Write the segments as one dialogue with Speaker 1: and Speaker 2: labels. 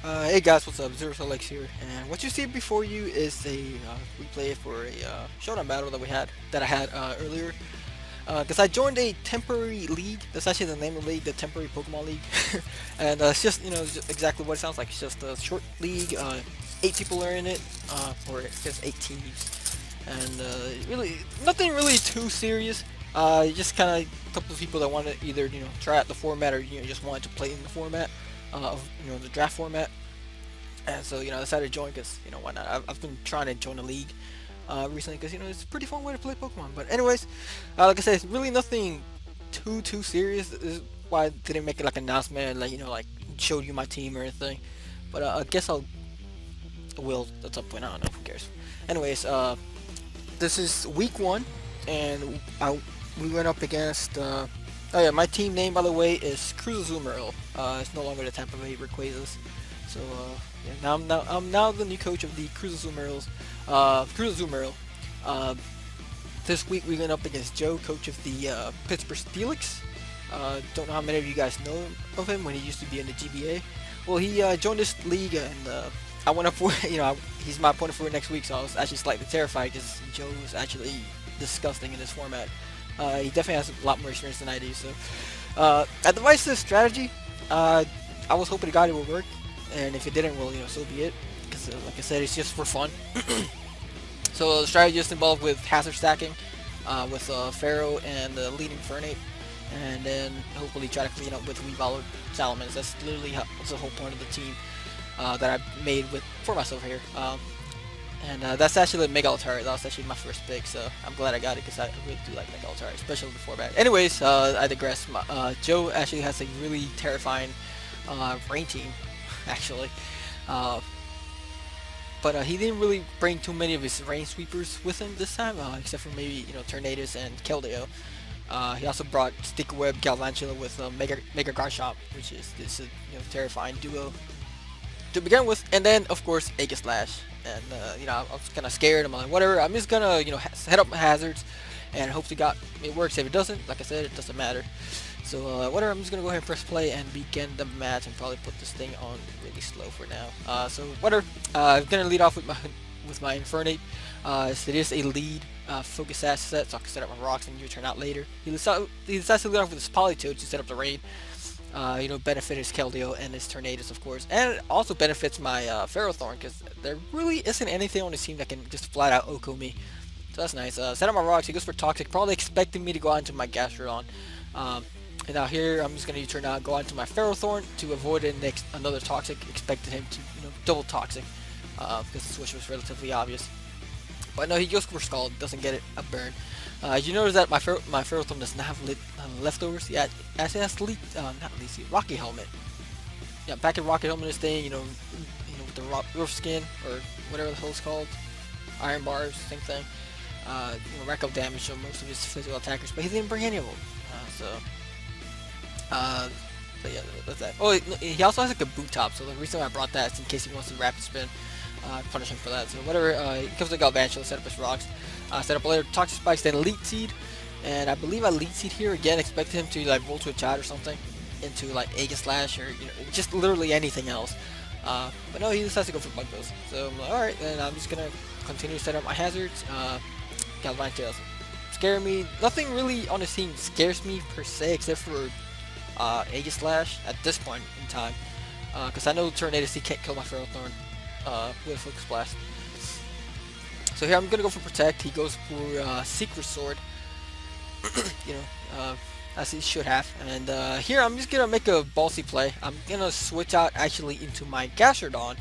Speaker 1: Hey guys, what's up? Steelix here, and what you see before you is a replay for a showdown battle that I had earlier. Because I joined a temporary league. That's actually the name of the league, the temporary Pokemon League, and it's just just exactly what it sounds like. It's just a short league. 8 people are in it, or just 8 teams, and really nothing really too serious. Just kind of a couple of people that want to either try out the format or just wanted to play in the format of the draft format. And so, I decided to join because, why not? I've been trying to join a league recently because, it's a pretty fun way to play Pokemon. But anyways, like I said, it's really nothing too serious. This is why I didn't make it like an announcement and, like showed you my team or anything. But I guess will at some point. I don't know. Who cares? Anyways, this is week 1, and we went up against. Oh yeah, my team name by the way is Cruz it's no longer the Tampa Bay Rayquazas. So yeah, I'm now the new coach of the Cruz Azul Merles. This week we went up against Joe, coach of the Pittsburgh Steelix. Don't know how many of you guys know of him when he used to be in the GBA. Well, he joined this league, and I went up for he's my opponent for next week, so I was actually slightly terrified because Joe is actually disgusting in this format. He definitely has a lot more experience than I do. So I devised this strategy. I was hoping to God it would work, and if it didn't, well, so be it. Because like I said, it's just for fun. So the strategy just involved with hazard stacking, with Pharaoh and leading Fernate, and then hopefully try to clean up with Weavalo Salamence. That's literally what's the whole point of the team that I made for myself here. And that's actually the Mega Altaria. That was actually my first pick, so I'm glad I got it because I really do like Mega Altaria, especially the format. Anyways, I digress. Joe actually has a really terrifying rain team, actually. But he didn't really bring too many of his rain sweepers with him this time, except for maybe Tornadus and Keldeo. He also brought Sticker Web Galvantula with Mega Garchomp, which is this terrifying duo to begin with, and then of course Aegislash. And I was kind of scared. I'm like, whatever. I'm just gonna set up my hazards and hope to God it works. If it doesn't, like I said, it doesn't matter. So whatever. I'm just gonna go ahead and press play and begin the match and probably put this thing on really slow for now. So whatever. I'm gonna lead off with my Infernape. So it is a lead focus asset, so I can set up my rocks and you turn out later. He decides to lead off with his Politoed to set up the rain. Benefit his Keldeo and his Tornadus, of course, and it also benefits my Ferrothorn because there really isn't anything on this team that can just flat out Oko me. So that's nice. Set up my rocks. He goes for Toxic, probably expecting me to go out into my Gastrodon. And now here I'm just gonna turn out go onto my Ferrothorn to avoid another Toxic. Expected him to double Toxic because the switch was relatively obvious. But no, he goes for Scald, doesn't get it a burn. You notice that my Ferrothorn does not have leftovers. Yeah, actually has Rocky Helmet. Yeah, back in Rocket Helmet, this thing, with the roof skin or whatever the hell it's called, iron bars, same thing. Rack up damage on most of his physical attackers, but he didn't bring any of them. So yeah, that's that. Oh, he also has like a boot top, so the reason why I brought that is in case he wants to rapid spin. Punish him for that. So whatever, he comes to Galvantula, set up his rocks, set up a later Toxic Spikes, then Elite Seed, and I believe I Elite Seed here again, expect him to like Volt Switch out or something into like Aegislash or just literally anything else. But no, he decides to go for Bug Bills. So I'm like, alright, then I'm just gonna continue to set up my hazards. Galvantula doesn't scare me. Nothing really on this team scares me per se, except for Aegislash at this point in time, because I know Tornadus he can't kill my Ferrothorn with a Focus Blast. So here I'm gonna go for Protect. He goes for Secret Sword, as he should have. And here I'm just gonna make a ballsy play. I'm gonna switch out actually into my Gastrodon.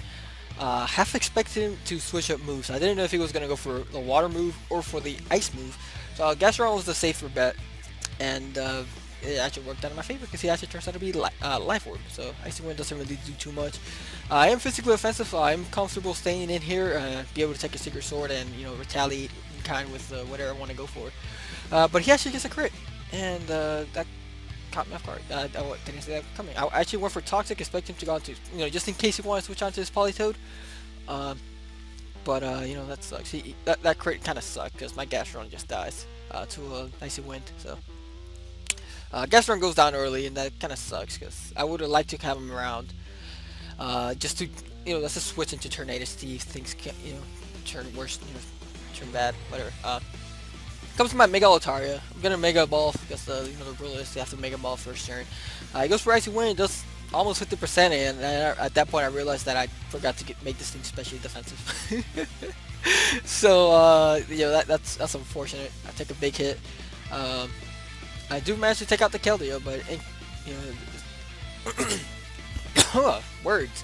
Speaker 1: Half expected him to switch up moves. I didn't know if he was gonna go for the Water move or for the Ice move. So Gastrodon was the safer bet, and it actually worked out in my favor because he actually turns out to be Life Orb. So Icy Wind doesn't really do too much. I am physically offensive, so I'm comfortable staying in here, be able to take a Secret Sword and retaliate in kind with whatever I want to go for. But he actually gets a crit, and that caught me off guard. I didn't see that coming. I actually went for Toxic, expect him to go on to just in case he wanted to switch onto his Politoed. But that sucks. That crit kind of sucked because my Gastrodon just dies to a Icy Wind. So. Gastrodon goes down early, and that kind of sucks because I would have liked to have him around. just to let's just switch into Tornado Steve. Things can turn worse, turn bad, whatever. Comes to my Mega Altaria. I'm gonna Mega Ball because the rule is you have to Mega Ball first turn. He goes for Icy Wind. It does almost 50%, and at that point I realized that I forgot to make this thing specially defensive. So that's unfortunate. I take a big hit. I do manage to take out the Keldeo, but words.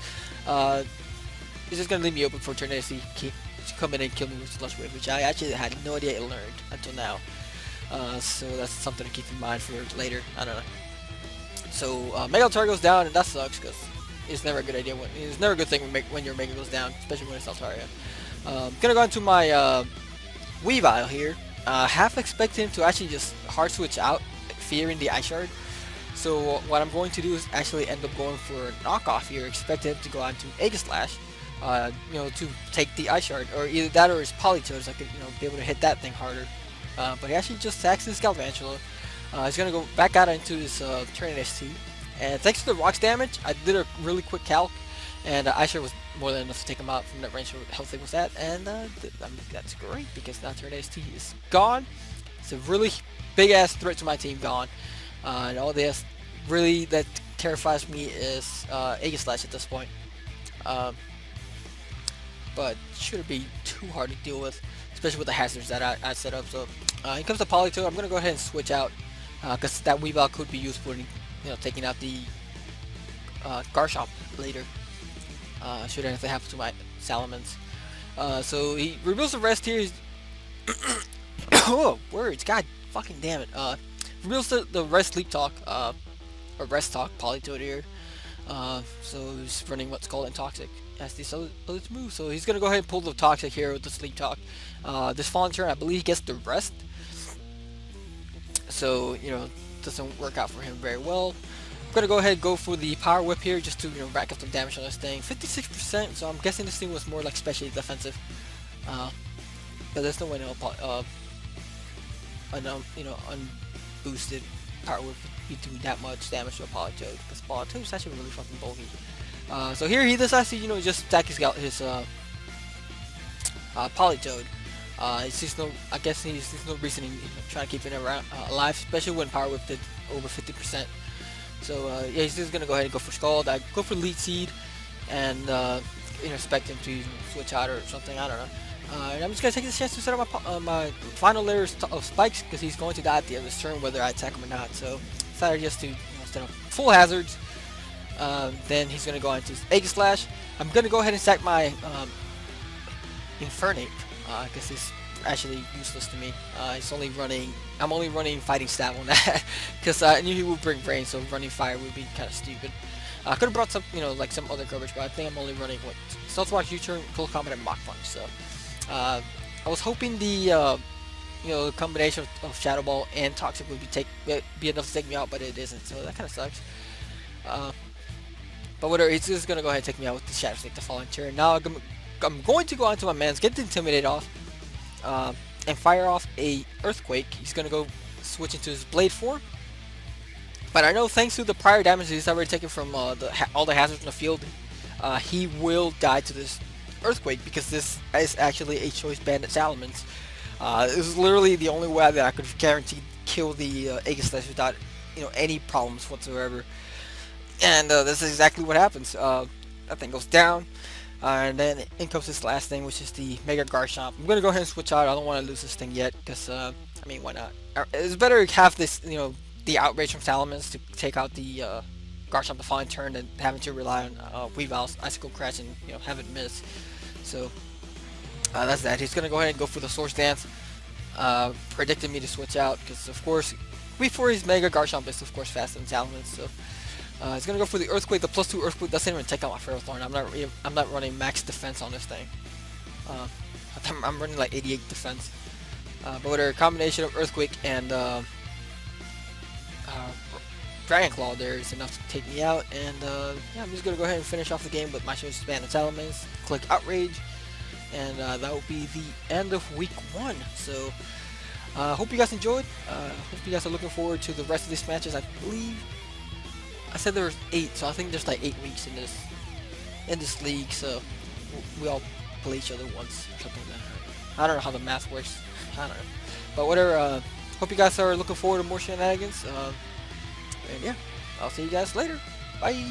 Speaker 1: It's just gonna leave me open for Tornado to come in and kill me with Slush Wave, which I actually had no idea it learned until now. So that's something to keep in mind for later. I don't know. So Mega Altaria goes down, and that sucks because it's never a good idea. It's never a good thing when your Mega goes down, especially when it's Altaria. Gonna go into my Weavile here. Half expect him to actually just hard switch out, fearing the Ice Shard. So what I'm going to do is actually end up going for a knockoff here. Expect him to go on to Aegislash, to take the Ice Shard, or either that or his Politoed, so I could be able to hit that thing harder. But he actually just sacks his Galvantula. He's gonna go back out into his Tornado ST, and thanks to the rocks damage, I did a really quick calc, and Ice Shard was more than enough to take him out from that range where health thing was at, and that's great because now Tornado ST is gone. It's a really big ass threat to my team gone, and all this really that terrifies me is Aegislash at this point. But shouldn't be too hard to deal with, especially with the hazards that I set up. So here comes the Politoed. I'm gonna go ahead and switch out because that Weavile could be useful in taking out the Garchomp later. Should anything happen to my Salamence. So he reveals the rest here. Oh, words, god fucking damn it. Reveals the rest Sleep Talk, or Rest Talk Politoed here. So he's running what's called Intoxic as this other move. So he's gonna go ahead and pull the Toxic here with the Sleep Talk. This following turn, I believe he gets the Rest. So doesn't work out for him very well. I'm gonna go ahead and go for the Power Whip here just to rack up some damage on this thing. 56%. So I'm guessing this thing was more like specially defensive. But there's no way unboosted Power Whip would be doing that much damage to a Politoed, because Politoed is actually really fucking bulky. So here he decides to just stack his Politoed. I guess he sees no reason in trying to keep it around alive, especially when Power Whip did over 50%. So yeah, he's just gonna go ahead and go for Scald. I go for Lead Seed, and expect him to switch out or something. I don't know. And I'm just gonna take this chance to set up my final layers of spikes, because he's going to die at the end of this turn whether I attack him or not. So decided just to set up full hazards. Then he's gonna go into Aegislash. I'm gonna go ahead and sack my Infernape, because he's actually useless to me. I'm only running Fighting Stab on that, because I knew he would bring Brain, so running Fire would be kind of stupid. I could have brought some, like some other garbage, but I think I'm only running Stealth Rock, U-Turn, Close Combat, and Mach Punch. So I was hoping the combination of Shadow Ball and Toxic would be enough to take me out, but it isn't. So that kind of sucks. But whatever, he's just gonna go ahead and take me out with the Shadow Snake the following turn. Now I'm going to go onto my man's, get the Intimidate off, and fire off a Earthquake. He's gonna go switch into his Blade form. But I know thanks to the prior damage he's already taken from all the hazards in the field, he will die to this Earthquake, because this is actually a Choice Bandit Salamence. This is literally the only way that I could guarantee kill the Aegislash without any problems whatsoever. And this is exactly what happens. That thing goes down. And then in comes this last thing, which is the Mega Garchomp. I'm gonna go ahead and switch out. I don't want to lose this thing yet, because I mean, why not? It's better to have this, the outrage from Salamence to take out the Garchomp the following turn than having to rely on Weavile's Icicle Crash and have it miss. So that's that. He's gonna go ahead and go for the Swords Dance, predicting me to switch out, because of course before his Mega Garchomp is of course faster than Salamence. So he's gonna go for the Earthquake. The +2 Earthquake doesn't even take out my Ferrothorn. I'm not running max defense on this thing. I'm running like 88 defense. But with a combination of Earthquake and Dragon Claw there is enough to take me out. And yeah, I'm just gonna go ahead and finish off the game with my Choice Bandit Salamence. Click Outrage, and that will be the end of week 1. So hope you guys enjoyed. Hope you guys are looking forward to the rest of these matches. I believe I said there was 8, so I think there's like 8 weeks in this in this league, so we all play each other once or something like that. I don't know how the math works. I don't know. But whatever. Hope you guys are looking forward to more shenanigans. And yeah, I'll see you guys later. Bye.